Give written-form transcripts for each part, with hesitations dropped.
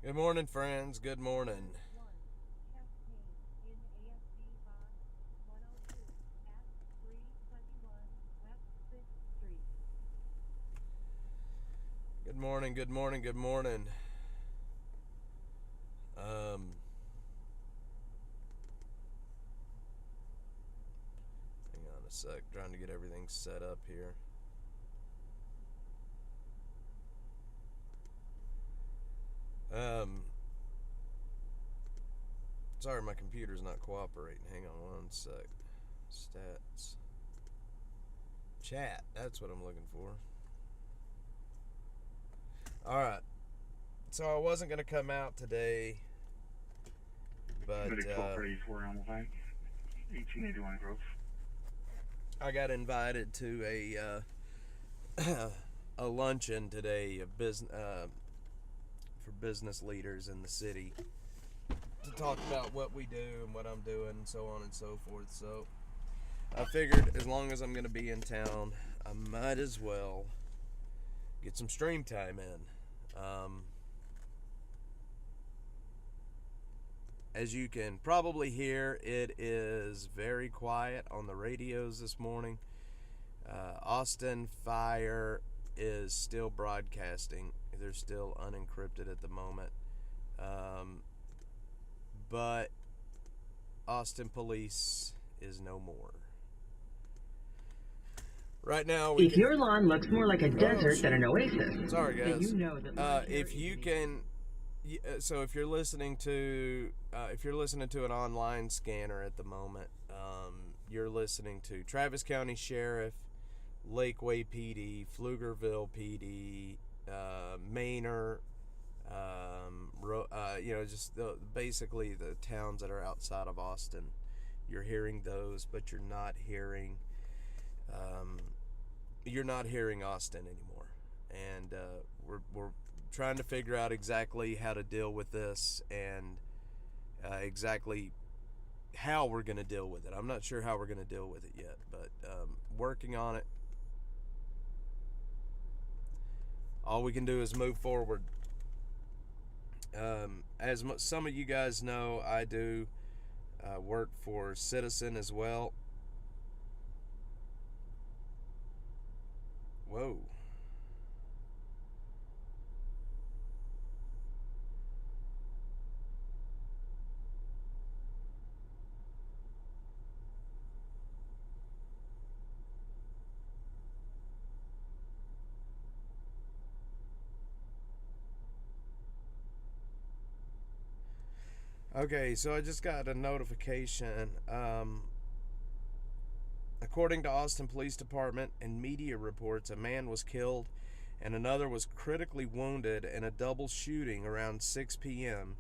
Good morning, friends. Good morning. Good morning, good morning, good morning. Um, Hang on a sec. Trying to get everything set up here. Um, Sorry, my computer's not cooperating. Hang on one sec. Stats. Chat. That's what I'm looking for. Alright. So I wasn't going to come out today, but 1234 on the line. 1881 Grove. I got invited to a luncheon today of for business leaders in the city to talk about what we do and what I'm doing and so on and so forth. So I figured as long as I'm going to be in town, I might as well get some stream time in. As you can probably hear, it is very quiet on the radios this morning. Austin Fire is still broadcasting. They're still unencrypted at the moment. But Austin Police is no more. Right now, If your lawn looks more like a desert than an oasis, sorry then guys. you know that lawn care If you can, so if you're listening to an online scanner at the moment, you're listening to Travis County Sheriff, Lakeway PD, Pflugerville PD, Manor, just basically the towns that are outside of Austin. You're hearing those, but you're not hearing Austin anymore, and we're trying to figure out exactly how to deal with this and exactly how we're going to deal with it. I'm not sure how we're going to deal with it yet, but working on it. All we can do is move forward. As some of you guys know, I do work for Citizen as well. Whoa. Okay, so I just got a notification. According to Austin Police Department and media reports, a man was killed and another was critically wounded in a double shooting around 6 p.m.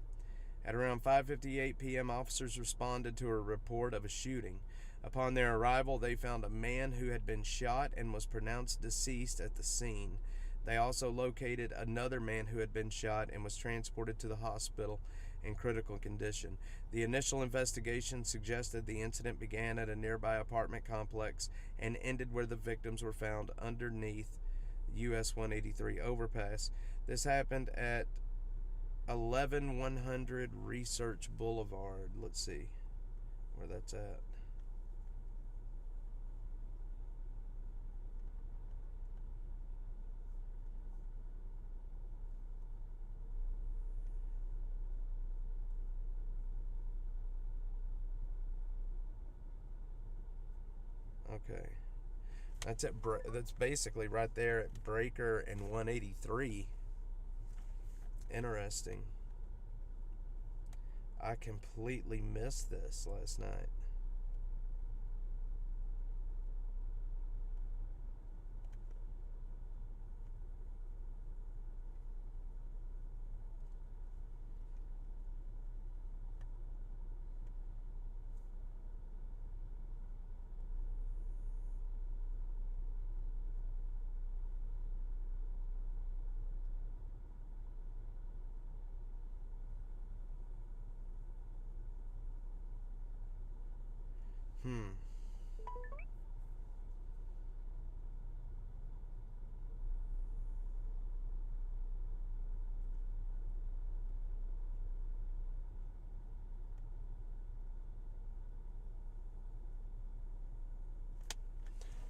At around 5:58 p.m., officers responded to a report of a shooting. Upon their arrival, they found a man who had been shot and was pronounced deceased at the scene. They also located another man who had been shot and was transported to the hospital in critical condition. The initial investigation suggested the incident began at a nearby apartment complex and ended where the victims were found underneath US 183 overpass. This happened at 11100 Research Boulevard. Let's see where that's at. Okay. That's basically right there at Breaker and 183. Interesting. I completely missed this last night. Hmm.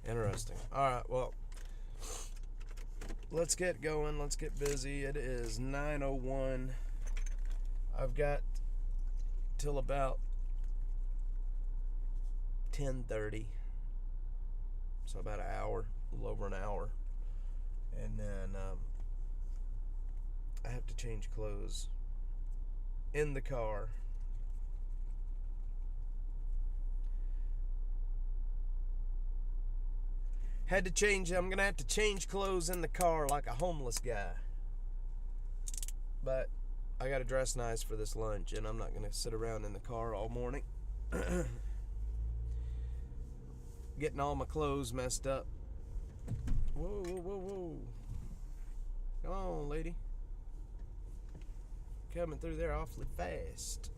Interesting. All right, well, let's get going. Let's get busy. It is 9:01. I've got till about 10:30. So about an hour, a little over an hour. And then I have to change clothes in the car. I'm going to have to change clothes in the car like a homeless guy. But I got to dress nice for this lunch, and I'm not going to sit around in the car all morning. Getting all my clothes messed up. Whoa, whoa, whoa, whoa. Come on, lady. Coming through there awfully fast.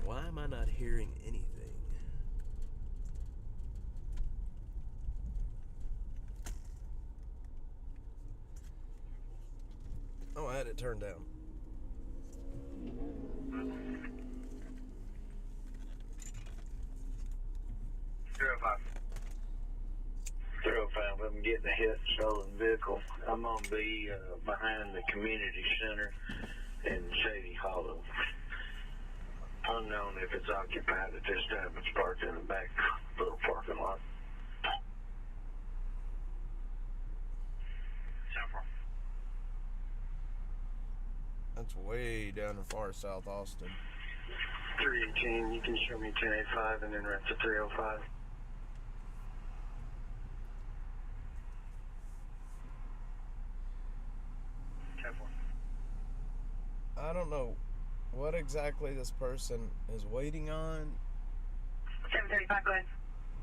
Why am I not hearing anything? Oh, I had it turned down. I'm getting a hit stolen vehicle. I'm going to be behind the community center in Shady Hollow. Unknown if it's occupied at this time. It's parked in the back little parking lot. That's way down in far South Austin. 318, you can show me 1085 and then right to 305. I don't know what exactly this person is waiting on. 735, go ahead.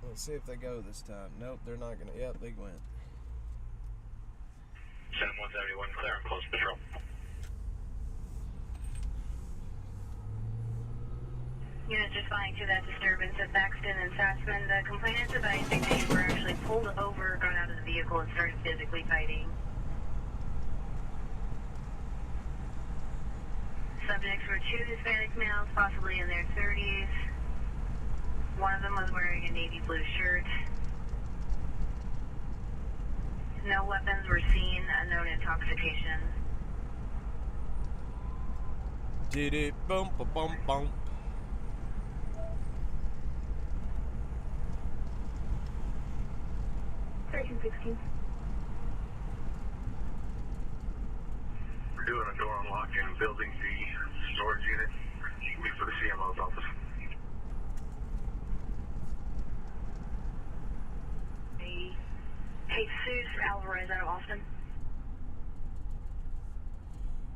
Let's see if they go this time. Nope, they're not going to. Yep, they went. 7171, clear and close patrol. Unit responding to that disturbance at Thaxton and Sassman. The complainants advising they were actually pulled over, got out of the vehicle, and started physically fighting. Subjects were two Hispanic males, possibly in their 30s. One of them was wearing a navy blue shirt. No weapons were seen, unknown intoxication. Did it bump a bump bump. We're doing a door unlock in building D storage unit. You can be for the CMO's office. Jesus Alvarez out of Austin.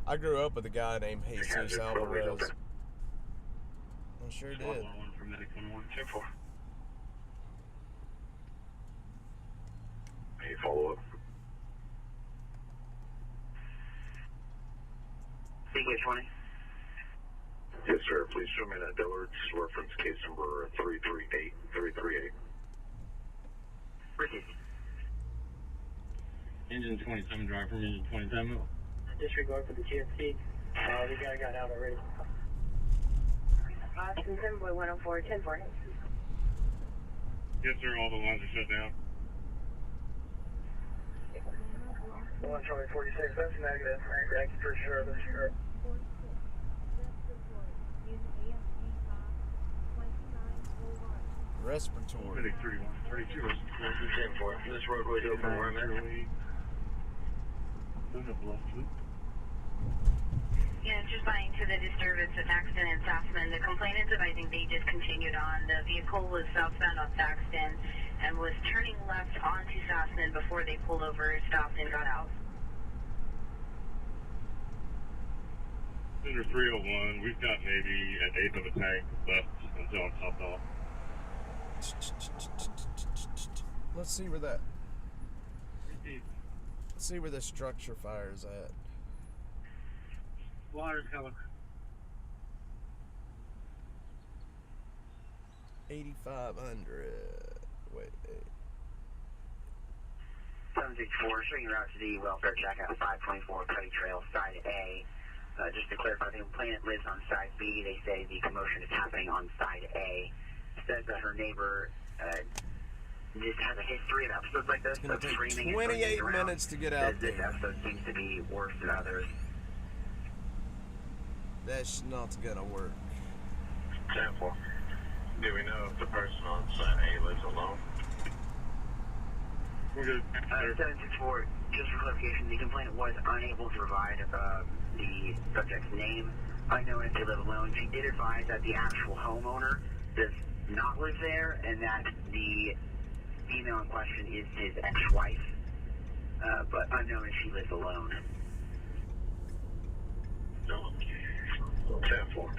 I grew up with a guy named Jesus Alvarez. I sure did. 111 for medic 11. 10-4. Any follow up? CK20. Yes, sir. Please show me that Dillard's reference case number 338338. Ricky. Engine 27, drive from engine 27. Disregard for the GFC. The guy got out already. Austin 7.104, 10-4. Yes, sir. All the lines are shut down. 1 Charlie 46, that's negative. Thank you for sure. That's sure. Respiratory. Medic 31, 32 respiratory. 10-4. This roadway's open. Where am I? Don't have left foot. Yeah, just responding to the disturbance at Thaxton and Sassman. The complainants advising they discontinued on. The vehicle was southbound on Thaxton and was turning left onto Sassman before they pulled over, stopped, and got out. Center 301, we've got maybe an eighth of a tank left until I'm topped off. Let's see where that. Let's see where the structure fire is at. Water's coming. 8,500. Wait. 764, showing you route to the welfare check at 524 Cuddy Trail, side A. Just to clarify, the complainant lives on side B. They say the commotion is happening on side A. Says that her neighbor just has a history of episodes like this. It's going to of take 28 minutes to get out This there. episode seems to be worse than others. That's not going to work. 10-4. Do we know if the person on side A lives alone? We're good. 764, just for clarification, the complainant was unable to provide the subject's name. Unknown if they live alone. She did advise that the actual homeowner does not live there and that the female in question is his ex-wife, but unknown if she lives alone. No. 10-4.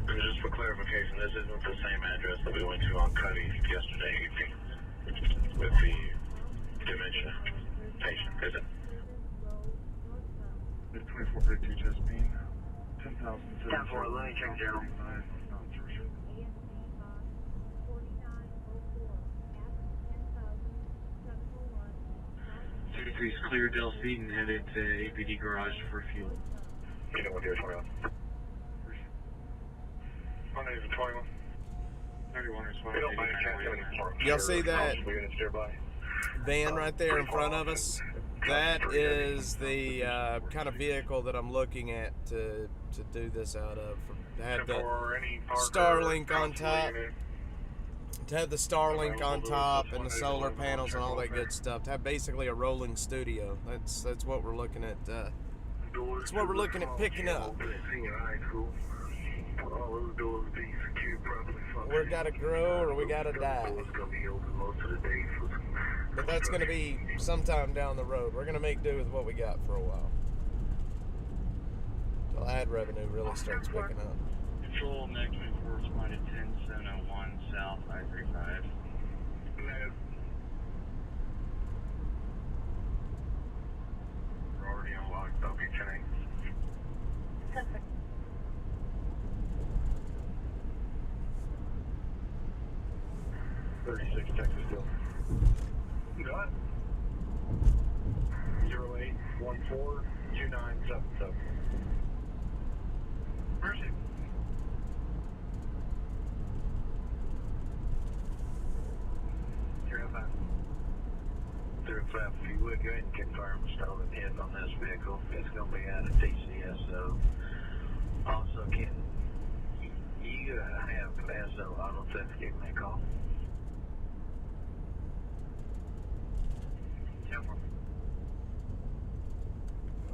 And just for clarification, this isn't the same address that we went to on Cuddy yesterday evening with the dementia patient, is it? It's 2432 Chesapeake. 10,000. 10-4, let me check journal. He's clear Delphi and headed to APD garage for fuel. You know what you're 21. My name's 21. 31 is We don't mind a Y'all see that units nearby. van right there in front of us? That is the kind of vehicle that I'm looking at to do this out of. To have the Starlink on top. To have the Starlink on top and the solar panels and all that good stuff. To have basically a rolling studio. That's what we're looking at. That's what we're looking at picking up. We gotta grow or we gotta die. But that's gonna be sometime down the road. We're gonna make do with what we got for a while. Till ad revenue really starts picking up. Control next force minded 10701 south I-35. We're already unlocked. I'll be 10. 36 Texas still. You got it? 08142977. Where's it? If you would go ahead and confirm stolen hit on this vehicle, it's going to be out of TCS. So, also, can you have SO auto theft give me a call?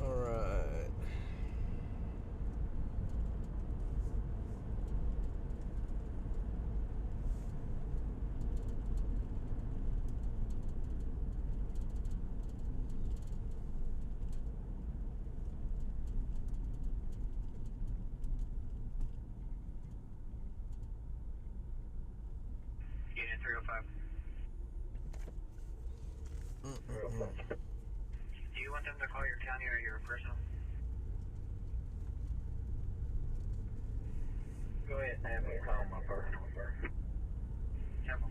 All right. Unit 305. Do you want them to call your county or your personal? Go ahead and have me call my personal first. Temple.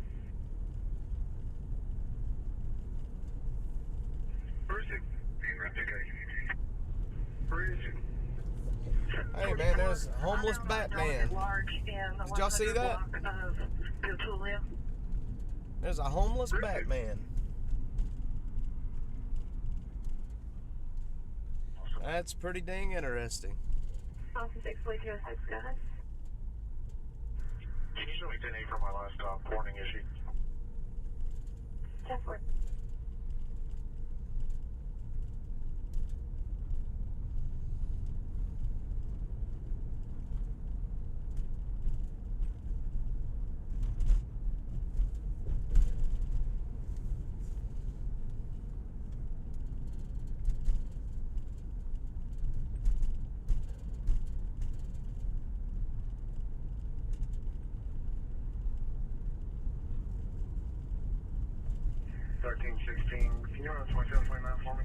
Where is it? Where is it? Hey man, there's a homeless Batman. Did y'all see that? There's a homeless Batman. That's pretty dang interesting. Officer 646, go ahead. Can you show me 10-8 for my last stop? Moorning issue. 10-4. 1316. Can you run 2729 for me?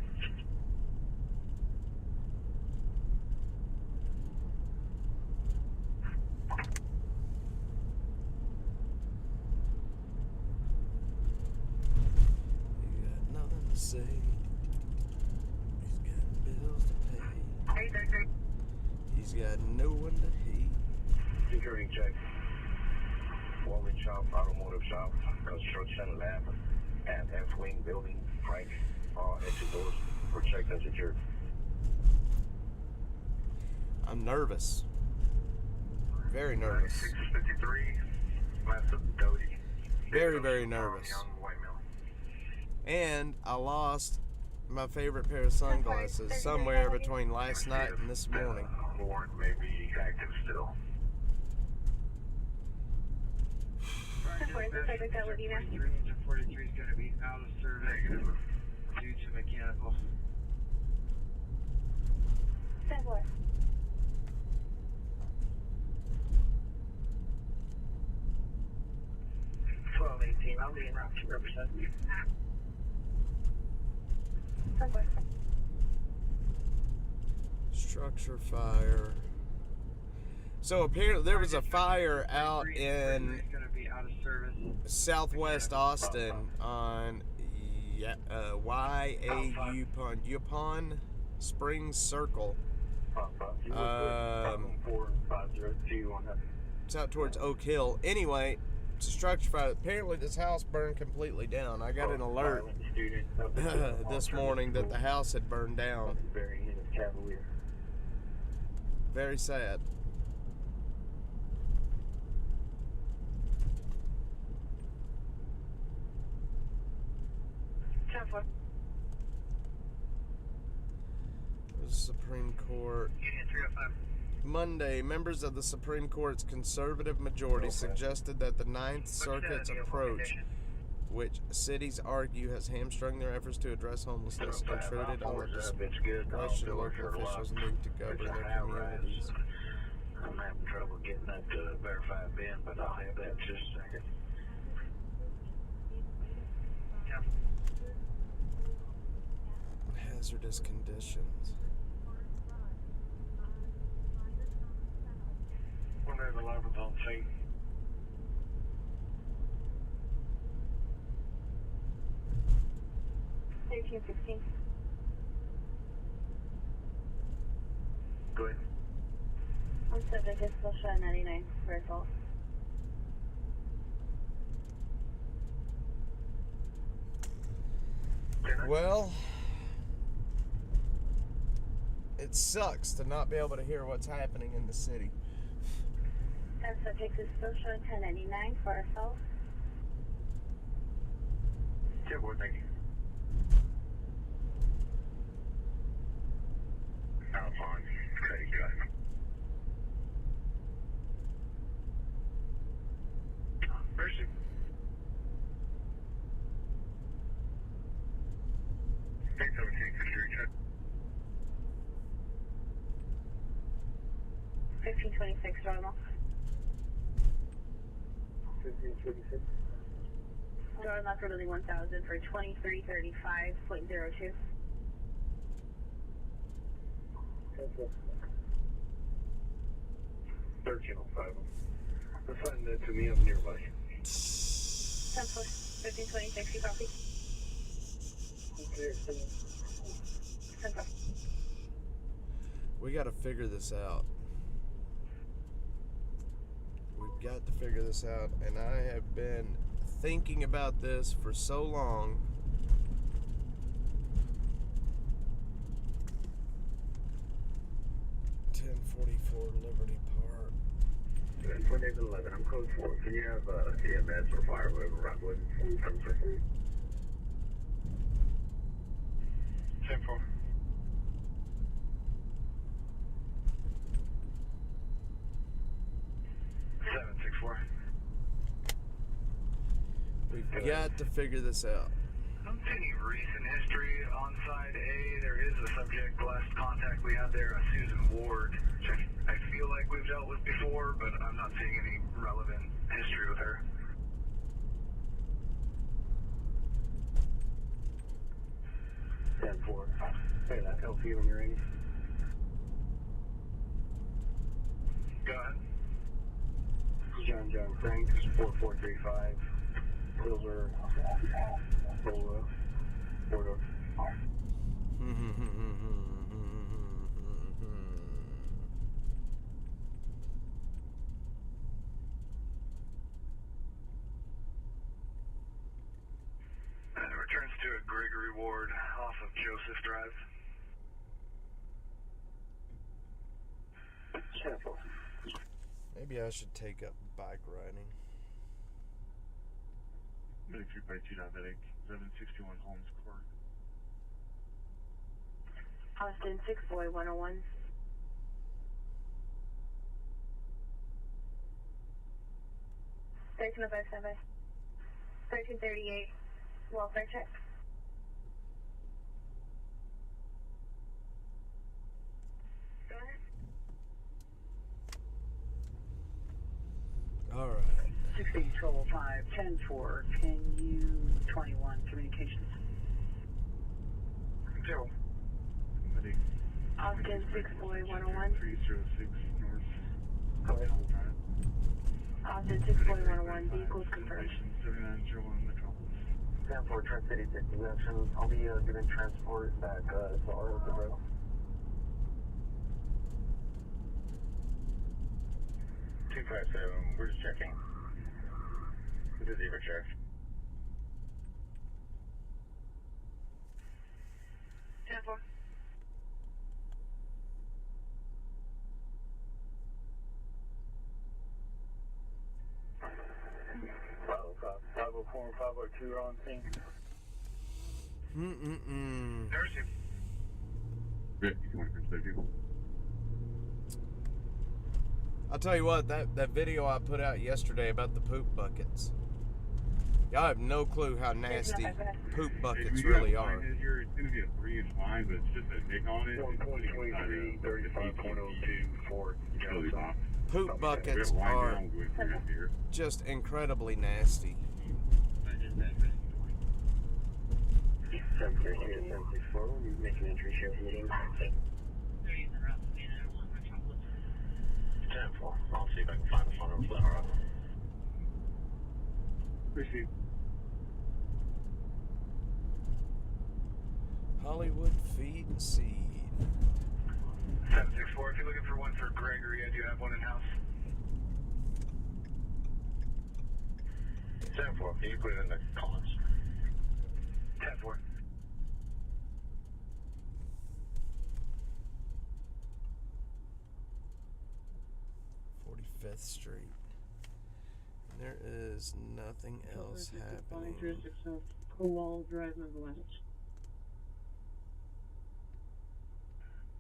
You got nothing to say. He's got bills to pay. He's got no one to hate. Security check. Wallet shop, automotive shop, construction lab, and F-wing building, Frank. Exit doors were checked and secured. I'm nervous. Very nervous. 653, massive Doty. Very, very nervous. Young white male. And I lost my favorite pair of sunglasses somewhere between last night and this morning. Warrant may be active still. 43 is going to be out of service due to mechanical. 1218, I'll be en route to represent you. Structure fire. So apparently there was a fire out in It's going to be out of service. southwest Austin on Yupon Springs Circle. It's out towards Oak Hill. Anyway, it's a structure fire. Apparently this house burned completely down. I got an alert this morning that the house had burned down. Very sad. The Supreme Court. Monday, members of the Supreme Court's conservative majority suggested that the Ninth Circuit's approach, which cities argue has hamstrung their efforts to address homelessness, intruded on the discretion local officials need to govern their communities. I'm having trouble getting that verified bin, but I'll have that in just a second. Hazardous conditions. One of the 11th on scene. Go ahead. I'm subject is still showing 99 for assault. Well, it sucks to not be able to hear what's happening in the city. That subject is still showing 1099 for assault. Yeah, boy, thank you. Alphon, credit card. Mercy. Thanks, 17, security check. 1526 normal. 1526. Normal for building 1000 for 2335.02. 1305. Assign that to me, I'm nearby. 1526, you copy? 10-4. We got to figure this out. We've got to figure this out, and I have been thinking about this for so long. Liberty Park. 2811, I'm code 4. Can you have EMS or fire, whatever, Rockwood? 10-4. We've got to figure this out. I don't see any recent history on side A. There is a subject, last contact we had there, Susan Ward, which I feel like we've dealt with before, but I'm not seeing any relevant history with her. 10-4. Hey, that help you when you're ready. Go ahead. John Franks, 4435. Silver, Bola, Bordeaux. Returns to a Gregory Ward off of Joseph Drive. Sample. Maybe I should take up bike riding. Medic 352 diabetic, 761 Holmes Court. Austin 6 boy 101. Station 57. 1338. Welfare check. Go ahead. All right. 16 Troll 5, 10-4. Can you 21 communications? Zero. Medic. Austin 6 boy 101. 306 North. Go ahead. Austin 6 boy 101. Vehicles confirmed. 7901 Metropolis. 10-4, Tri-City Action. I'll be giving transport back to our open road. 257, we're just checking. This is Zebra check. 10-4. Five 504 and 502 are on scene. There's you. Yeah, you can reference that vehicle. I'll tell you what, that video I put out yesterday about the poop buckets. Y'all have no clue how nasty poop buckets really are. It's going to be a 3-inch line, but it's just a nick on it. 1.23, 35.02 for Johnson. Poop buckets are just incredibly nasty. 734, we'll make an entry share meeting. 10-4, I'll see if I can find the phone number for that. Receive. Hollywood Feed and Seed. 764, if you're looking for one for Gregory, I do have one in-house. 10-4, can you put it in the comments? 10-4. Street. There is nothing else happening. Kowal Drive, number 1.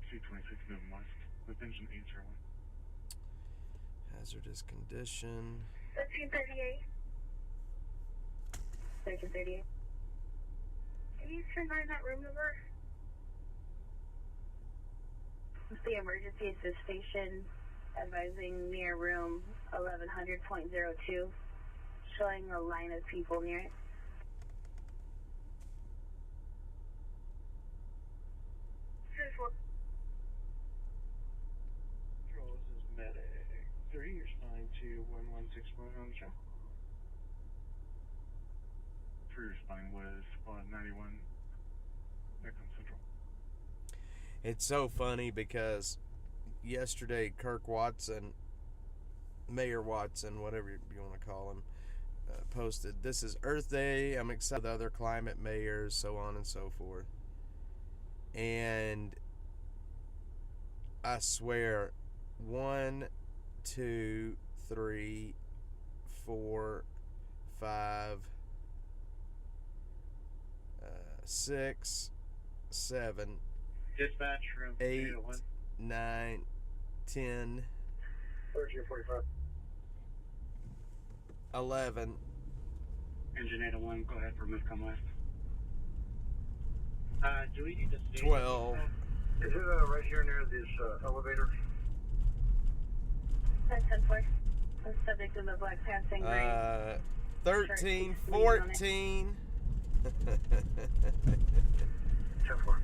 226 Moving West. Attention 801. Hazardous condition. 1338. 1338. Can you turn on that room number? It's the emergency assist station. Advising near room 1100.02, showing a line of people near it. Control, this is Medic 3, you're responding to 1161 on the show. 3 responding was squad 91, Necron Central. It's so funny because yesterday, Kirk Watson, Mayor Watson, whatever you want to call him, posted, "This is Earth Day. I'm excited with other climate mayors," so on and so forth. And I swear, 1, 2, 3, 4, 5, 6, 7, Dispatch room 8, 9, 10, 45. 11. Engine 801, go ahead for move come west. Do we need to see 12. Is it right here near this elevator? That's 10-4. The subject in the black pants and gray. 13, 14. 10-4.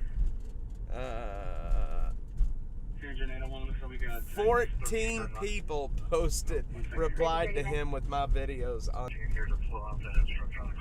Fusion 801, looks like we got 14 people posted, replied to him with my videos on. Here's a pull-off that is from